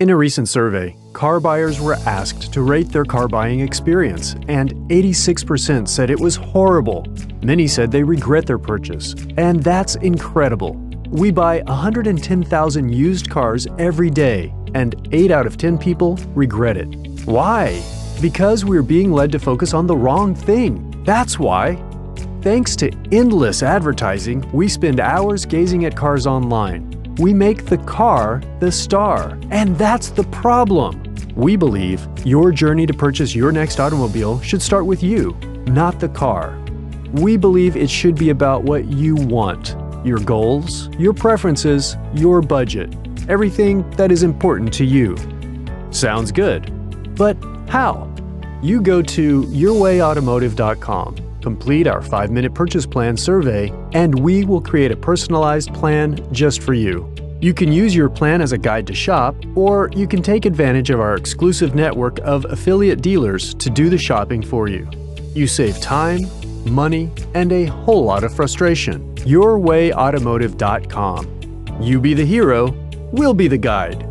In a recent survey, car buyers were asked to rate their car buying experience, and 86% said it was horrible. Many said they regret their purchase, and that's incredible. We buy 110,000 used cars every day, and 8 out of 10 people regret it. Why? Because we're being led to focus on the wrong thing. That's why. Thanks to endless advertising, we spend hours gazing at cars online. We make the car the star, and that's the problem. We believe your journey to purchase your next automobile should start with you, not the car. We believe it should be about what you want, your goals, your preferences, your budget, everything that is important to you. Sounds good. But how? You go to yourwayautomotive.com. Complete our 5-minute purchase plan survey, and we will create a personalized plan just for you. You can use your plan as a guide to shop, or you can take advantage of our exclusive network of affiliate dealers to do the shopping for you. You save time, money, and a whole lot of frustration. Yourwayautomotive.com. You be the hero, we'll be the guide.